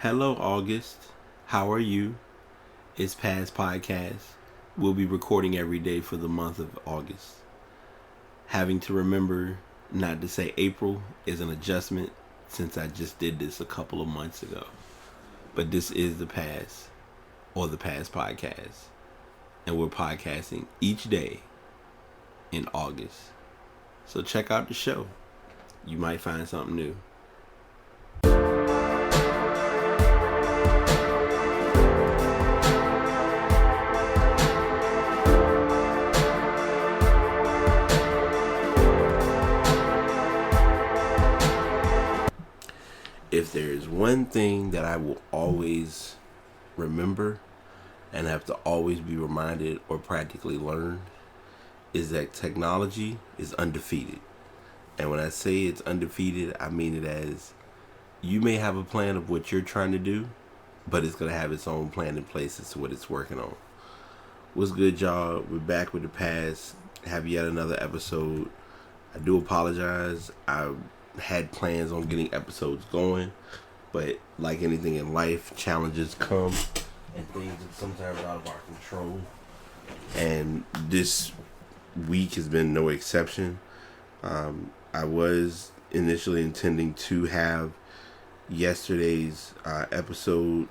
Hello, August. How are you? It's Past Podcast. We'll be recording every day for the month of August. Having to remember not to say April is an adjustment since I just did this a couple of months ago. But this is the past, or the Past Podcast. And we're podcasting each day in August. So check out the show. You might find something new. If there is one thing that I will always remember and have to always be reminded or practically learn, is that technology is undefeated. And when I say it's undefeated, I mean it as you may have a plan of what you're trying to do, but it's going to have its own plan in place as to what it's working on. What's good, y'all? We're back with the past. Have yet another episode. I do apologize. I had plans on getting episodes going, but like anything in life, challenges come and things are sometimes out of our control. And this week has been no exception. I was initially intending to have yesterday's episode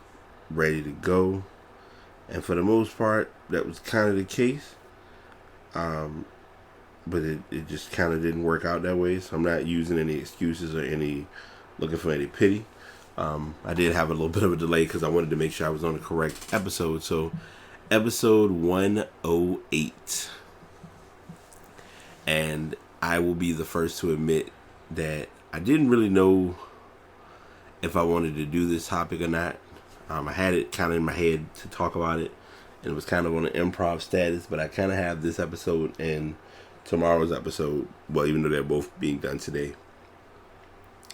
ready to go, and for the most part, that was kind of the case. But it just kind of didn't work out that way, so I'm not using any excuses or looking for any pity. I did have a little bit of a delay because I wanted to make sure I was on the correct episode. So, episode 108. And I will be the first to admit that I didn't really know if I wanted to do this topic or not. I had it kind of in my head to talk about it, and it was kind of on an improv status, but I kind of have this episode and tomorrow's episode, well, even though they're both being done today.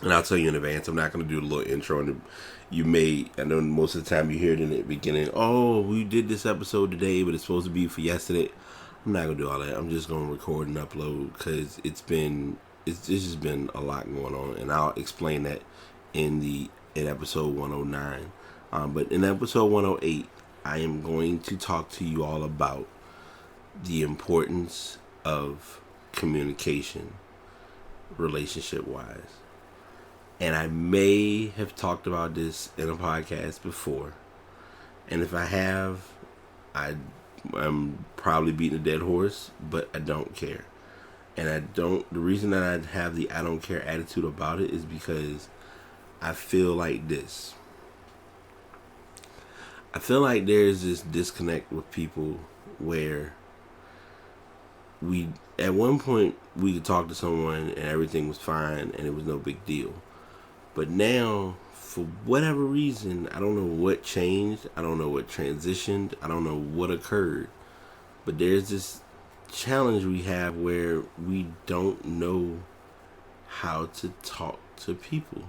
And I'll tell you in advance, I'm not going to do a little intro. And I know most of the time you hear it in the beginning, oh, we did this episode today, but it's supposed to be for yesterday. I'm not going to do all that. I'm just going to record and upload because it's just been a lot going on. And I'll explain that in episode 109. But in episode 108, I am going to talk to you all about the importance of communication, relationship wise. And I may have talked about this in a podcast before, and if I have, I'm probably beating a dead horse, but I don't care. And the reason that I have the I don't care attitude about it is because I feel like this. I feel like there's this disconnect with people where at one point we could talk to someone and everything was fine and it was no big deal. But now, for whatever reason, I don't know what changed. I don't know what transitioned. I don't know what occurred. But there's this challenge we have where we don't know how to talk to people.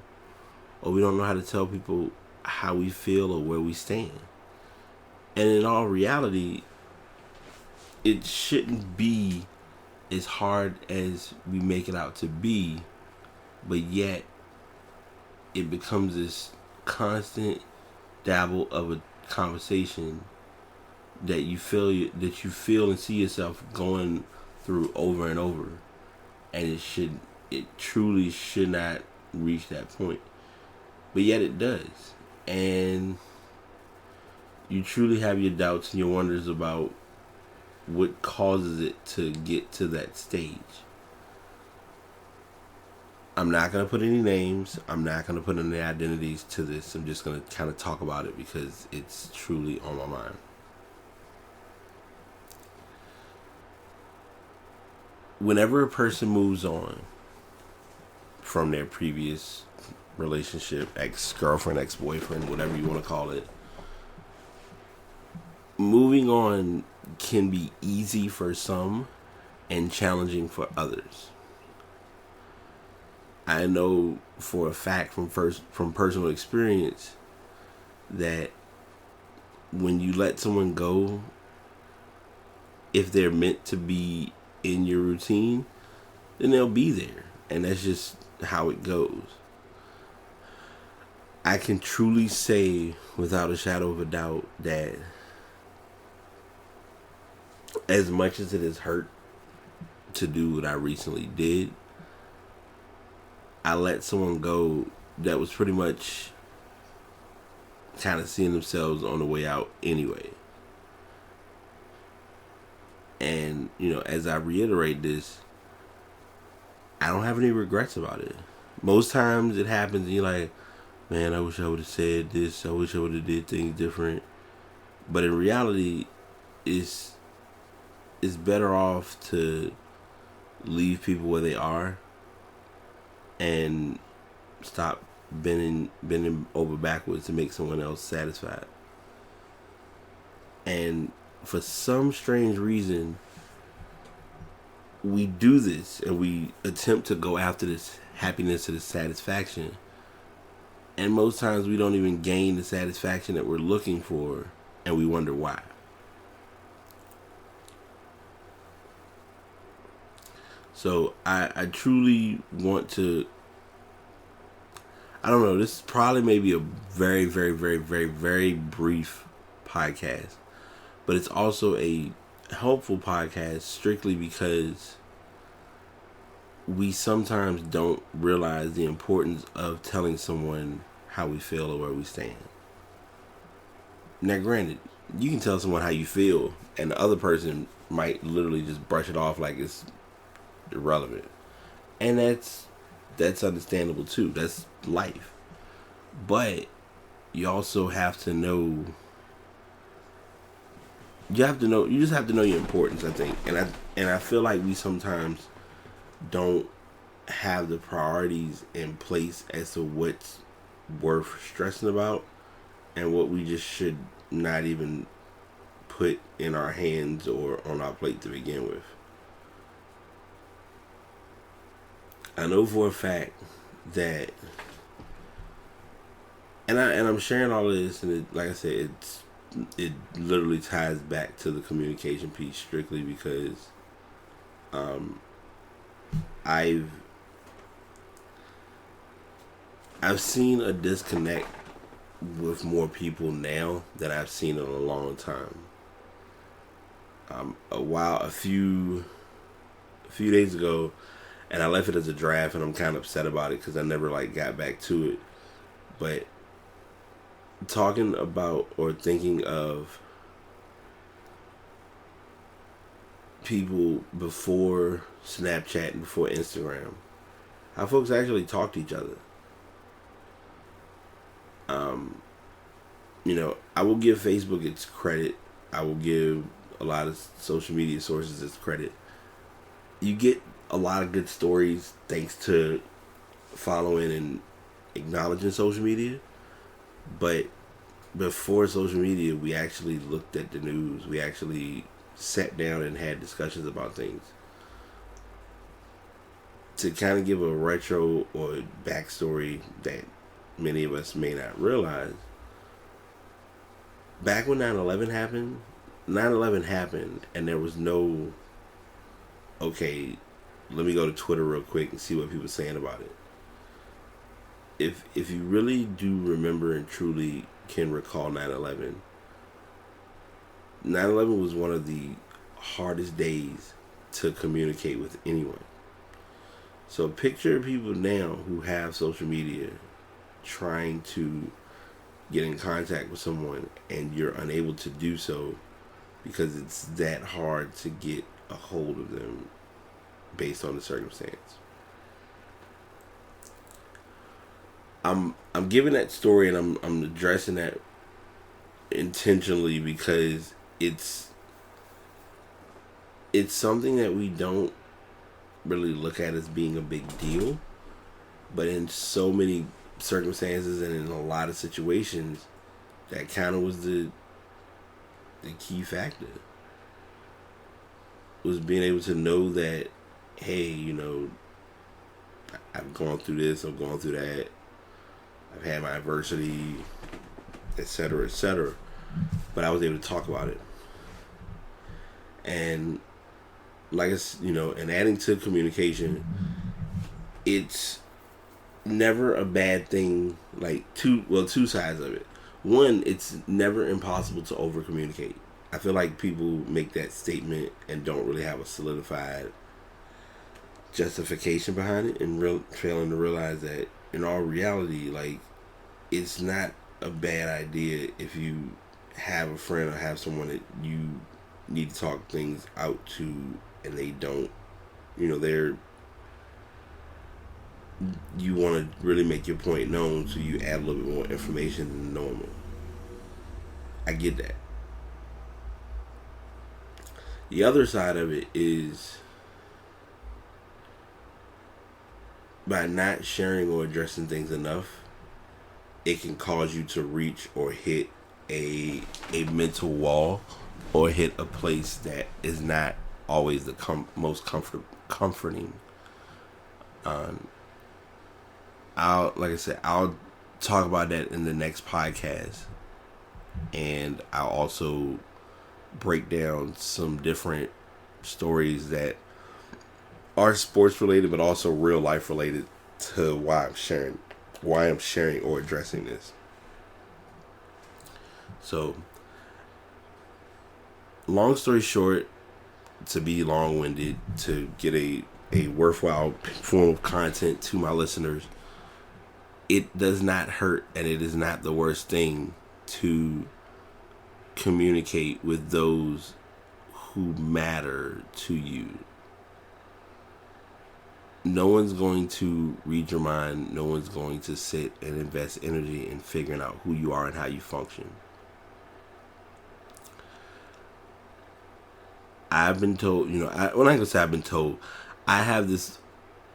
Or we don't know how to tell people how we feel or where we stand. And in all reality, it shouldn't be as hard as we make it out to be, but yet it becomes this constant dabble of a conversation that you feel and see yourself going through over and over, and it truly should not reach that point, but yet it does, and you truly have your doubts and your wonders about what causes it to get to that stage. I'm not going to put any names. I'm not going to put any identities to this. I'm just going to kind of talk about it because it's truly on my mind. Whenever a person moves on from their previous relationship, ex-girlfriend, ex-boyfriend, whatever you want to call it, moving on can be easy for some and challenging for others. I know for a fact from personal experience that when you let someone go, if they're meant to be in your routine, then they'll be there, and that's just how it goes. I can truly say without a shadow of a doubt that as much as it has hurt to do what I recently did, I let someone go that was pretty much kind of seeing themselves on the way out anyway. And, as I reiterate this, I don't have any regrets about it. Most times it happens and you're like, man, I wish I would have said this. I wish I would have did things different. But in reality, it's better off to leave people where they are and stop bending over backwards to make someone else satisfied. And for some strange reason, we do this and we attempt to go after this happiness or this satisfaction. And most times we don't even gain the satisfaction that we're looking for, and we wonder why. So I truly want to, I don't know, this probably may be a very, very, very, very, very brief podcast, but it's also a helpful podcast strictly because we sometimes don't realize the importance of telling someone how we feel or where we stand. Now, granted, you can tell someone how you feel, and the other person might literally just brush it off like it's irrelevant, and that's understandable too. That's life. But you also have to know. You just have to know your importance, I think, and I feel like we sometimes don't have the priorities in place as to what's worth stressing about and what we just should not even put in our hands or on our plate to begin with. I know for a fact that, and I'm sharing all of this, and like I said, it literally ties back to the communication piece strictly because I've seen a disconnect with more people now than I've seen in a long time. A few days ago, and I left it as a draft, and I'm kind of upset about it because I never got back to it. But talking about or thinking of people before Snapchat and before Instagram, how folks actually talk to each other. I will give Facebook its credit. I will give a lot of social media sources its credit. You get a lot of good stories thanks to following and acknowledging social media. But before social media, we actually looked at the news. We actually sat down and had discussions about things. To kind of give a retro or backstory that many of us may not realize, back when 9/11 happened, 9/11 happened and there was no, okay, let me go to Twitter real quick and see what people are saying about it. If you really do remember and truly can recall 9/11, 9/11 was one of the hardest days to communicate with anyone. So picture people now who have social media trying to get in contact with someone and you're unable to do so because it's that hard to get a hold of them based on the circumstance. I'm giving that story and I'm addressing that intentionally because it's something that we don't really look at as being a big deal, but in so many circumstances and in a lot of situations, that kind of was the key factor. Was being able to know that, hey, I've gone through this, I've gone through that, I've had my adversity, etc., etc., but I was able to talk about it. And and adding to communication, it's never a bad thing. Like two sides of it. One, it's never impossible to over communicate. I feel like people make that statement and don't really have a solidified justification behind it, and failing to realize that in all reality, like, it's not a bad idea if you have a friend or have someone that you need to talk things out to, and they don't, you want to really make your point known, so you add a little bit more information than normal. I get that. The other side of it is, by not sharing or addressing things enough, it can cause you to reach or hit a mental wall, or hit a place that is not always the most comforting. I'll talk about that in the next podcast, and I'll also break down some different stories that are sports related, but also real life related to why I'm sharing or addressing this. So, long story short, to be long-winded, to get a worthwhile form of content to my listeners, it does not hurt, and it is not the worst thing to communicate with those who matter to you. No one's going to read your mind. No one's going to sit and invest energy in figuring out who you are and how you function. I've been told, I've been told, I have this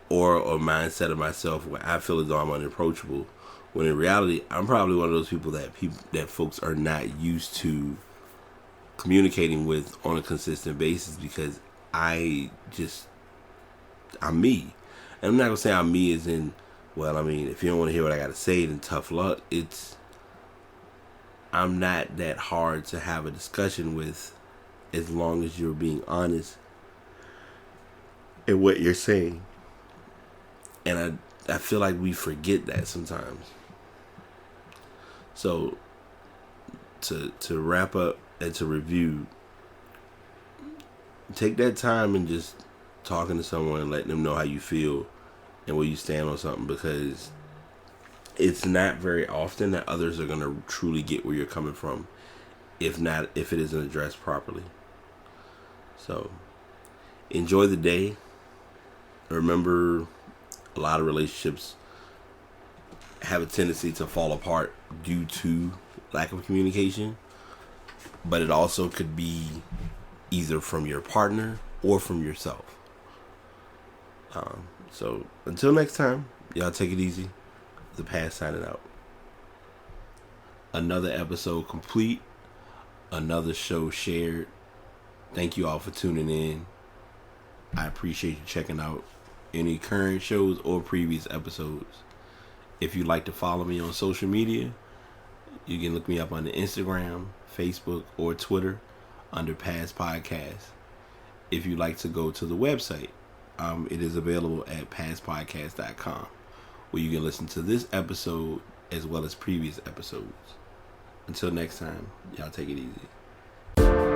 aura or mindset of myself where I feel as though I'm unapproachable, when in reality, I'm probably one of those people that folks are not used to communicating with on a consistent basis, because I'm me. And I'm not going to say I'm me as in, if you don't want to hear what I got to say, then tough luck. I'm not that hard to have a discussion with, as long as you're being honest in what you're saying. And I feel like we forget that sometimes. So, to wrap up and to review, take that time and just talking to someone and letting them know how you feel and where you stand on something, because it's not very often that others are going to truly get where you're coming from, if it isn't addressed properly. So, enjoy the day. Remember, a lot of relationships have a tendency to fall apart due to lack of communication, but it also could be either from your partner or from yourself. So until next time, y'all take it easy. The Past signing out. Another episode complete. Another show shared. Thank you all for tuning in. I appreciate you checking out any current shows or previous episodes. If you'd like to follow me on social media, you can look me up on the Instagram, Facebook, or Twitter under Past Podcast. If you'd like to go to the website, it is available at pastpodcast.com, where you can listen to this episode as well as previous episodes. Until next time, y'all take it easy.